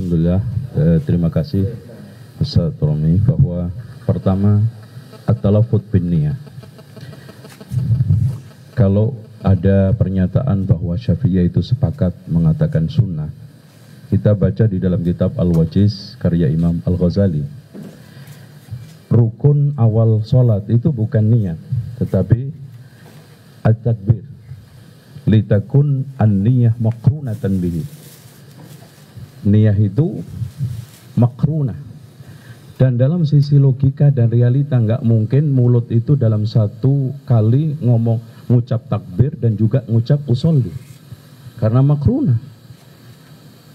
Alhamdulillah, terima kasih Ustaz Romi, bahwa pertama at-talaffuz bin niyah. Kalau ada pernyataan bahwa Syafi'iyah itu sepakat mengatakan sunnah, kita baca di dalam kitab Al-Wajiz karya Imam Al-Ghazali, rukun awal sholat itu bukan niat, tetapi at-takbir, litakun an-niyah makrunatan bihi. Niyah itu makrunah, dan dalam sisi logika dan realita nggak mungkin mulut itu dalam satu kali ngomong, ngucap takbir dan juga ngucap usolli, karena makrunah.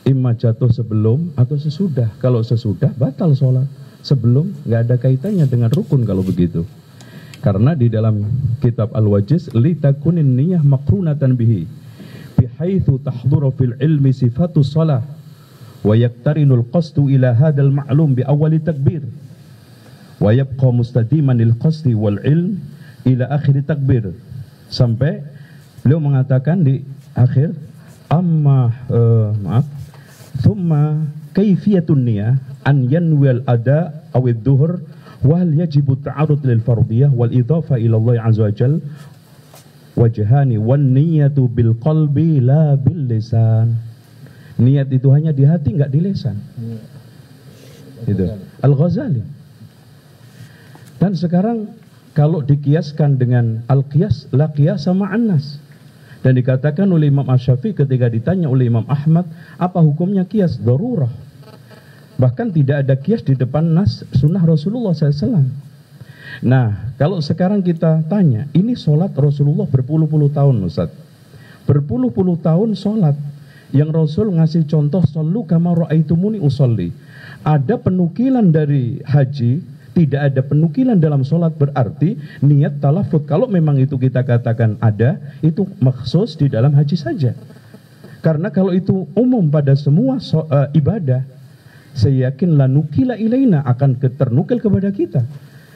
Imma jatuh sebelum atau sesudah. Kalau sesudah batal sholat, sebelum nggak ada kaitannya dengan rukun kalau begitu. Karena di dalam kitab Al-Wajiz, litakunin niyah makrunatan bihi bihaitsu tahduru fil ilmi sifatus shalah wa yaktarinul qasdu ila hadal ma'lum bi awwali takbir wa yabqa mustadiman lil qasdi wal ilm ila akhir takbir. Sampai beliau mengatakan di akhir, thumma kaifiyatun niyah an yanwil ada awid duhur wa hal yajibu ta'arud lil fardiyah wal idafa ila Allah azza wa jal wajhani wan niyatu bil qalbi la bil lisan. Niat itu hanya di hati, enggak di lisan. Itu Al-Ghazali. Dan sekarang kalau dikiaskan dengan al-qiyas, la qiyasa ma'an nas. Dan dikatakan oleh Imam Asy-Syafi'i ketika ditanya oleh Imam Ahmad, apa hukumnya qiyas? Darurah. Bahkan tidak ada qiyas di depan nas sunnah Rasulullah SAW. Nah, kalau sekarang kita tanya, ini sholat Rasulullah berpuluh-puluh tahun, Ustaz. Berpuluh-puluh tahun sholat, yang Rasul ngasih contoh, sallu kama ra'aitumuni usolli. Ada penukilan dari haji, tidak ada penukilan dalam sholat, berarti niat talaffuz, kalau memang itu kita katakan ada, itu maksus di dalam haji saja. Karena kalau itu umum pada semua ibadah, saya yakin la nukila ilaina, akan ternukil kepada kita.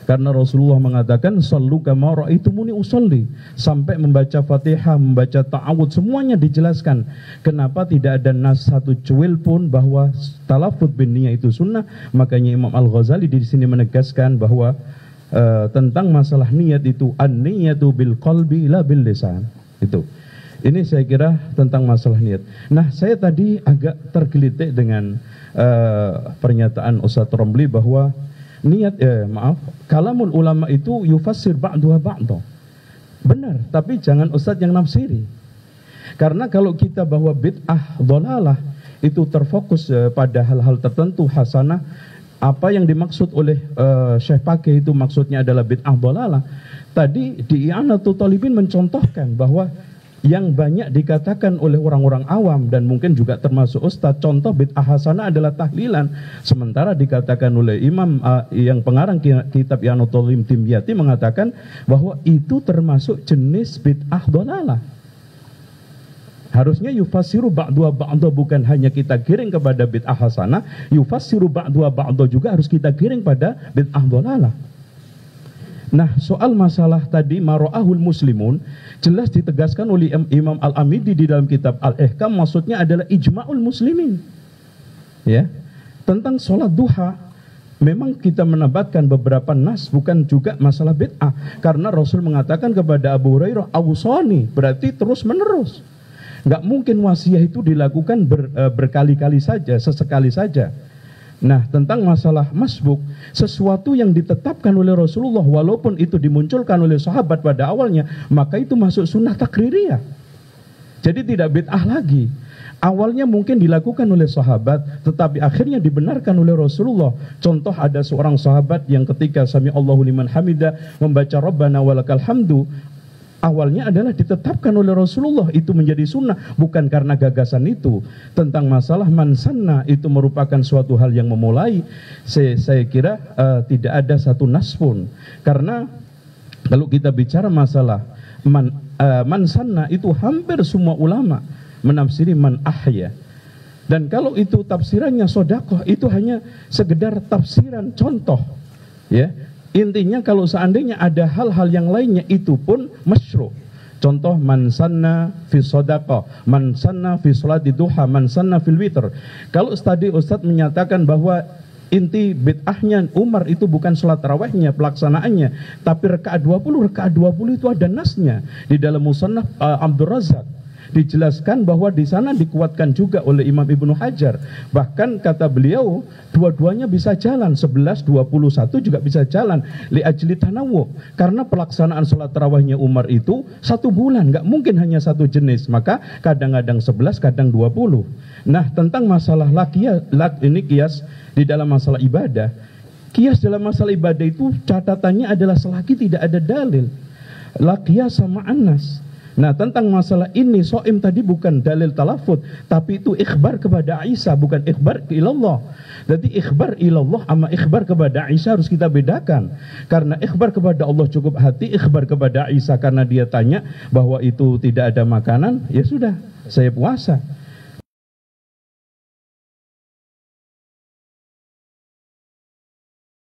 Karena Rasulullah mengatakan sallu kama ra'aitumuni usolli, sampai membaca Fatihah, membaca ta'awud, semuanya dijelaskan. Kenapa tidak ada nas satu cuil pun bahwa talaffuz bin niyah itu sunnah? Makanya Imam Al-Ghazali di sini menegaskan bahwa tentang masalah niat itu an-niyatu bil qalbi la bil lisan. Itu. Ini saya kira tentang masalah niat. Nah, saya tadi agak tergelitik dengan pernyataan Ustaz Romli bahwa niat, kalamul ulama itu yufassir ba'duha ba'da. Benar, tapi jangan ustadz yang nafsiri. Karena kalau kita bahwa bid'ah dhalalah itu terfokus pada hal-hal tertentu hasanah, apa yang dimaksud oleh Syekh Pakih itu maksudnya adalah bid'ah dhalalah. Tadi di I'anatul Talibin mencontohkan bahwa yang banyak dikatakan oleh orang-orang awam dan mungkin juga termasuk ustadz, contoh bid'ah hasanah adalah tahlilan. Sementara dikatakan oleh imam yang pengarang kitab I'anatul Dimyati mengatakan bahwa itu termasuk jenis bid'ah dhalalah. Harusnya yufassiru ba'duha ba'da, bukan hanya kita giring kepada bid'ah hasanah, yufassiru ba'duha ba'da juga harus kita giring pada bid'ah dhalalah. Nah, soal masalah tadi mara'ahul muslimun jelas ditegaskan oleh Imam Al-Amidi di dalam kitab Al-Ihkam, maksudnya adalah ijma'ul muslimin. Ya. Tentang sholat duha memang kita menebatkan beberapa nas, bukan juga masalah bid'ah, karena Rasul mengatakan kepada Abu Hurairah, awsani, berarti terus menerus. Nggak mungkin wasiat itu dilakukan berkali-kali saja, sesekali saja. Nah, tentang masalah masbuk, sesuatu yang ditetapkan oleh Rasulullah walaupun itu dimunculkan oleh sahabat pada awalnya, maka itu masuk sunnah takririyah. Jadi tidak bid'ah lagi. Awalnya mungkin dilakukan oleh sahabat, tetapi akhirnya dibenarkan oleh Rasulullah. Contoh, ada seorang sahabat yang ketika sami Allahu liman hamidah membaca Rabbana walakal hamdu, awalnya adalah ditetapkan oleh Rasulullah, itu menjadi sunnah, bukan karena gagasan itu. Tentang masalah mansanna, itu merupakan suatu hal yang memulai, saya kira tidak ada satu nas pun. Karena kalau kita bicara masalah mansanna, itu hampir semua ulama menafsiri man ahya. Dan kalau itu tafsirannya sodakoh, itu hanya sekedar tafsiran contoh, ya. Intinya kalau seandainya ada hal-hal yang lainnya, itu pun masyru'. Contoh, man sanna fi shadaqah, man sanna fi sholati duha, man sanna fil witr. Kalau tadi Ustadz menyatakan bahwa inti bid'ahnya Umar itu bukan sholat tarawihnya, pelaksanaannya, tapi rakaat 20 itu ada nasnya di dalam musannaf Abdul Razak. Dijelaskan bahwa di sana dikuatkan juga oleh Imam Ibnu Hajar. Bahkan kata beliau, dua-duanya bisa jalan, 11, 21 juga bisa jalan. Li ajli tanawu, karena pelaksanaan sholat tarawihnya Umar itu 1 bulan, nggak mungkin hanya satu jenis. Maka kadang-kadang 11, kadang 20. Nah, tentang masalah ini kias di dalam masalah ibadah. Kias dalam masalah ibadah itu catatannya adalah selagi tidak ada dalil. La qiyas sama anas. Nah, tentang masalah ini Soim tadi bukan dalil talafut, tapi itu ikhbar kepada Aisyah, bukan ikhbar ilallah. Jadi ikhbar ilallah sama ikhbar kepada Aisyah harus kita bedakan. Karena ikhbar kepada Allah cukup hati, ikhbar kepada Aisyah karena dia tanya bahwa itu tidak ada makanan, ya sudah, saya puasa.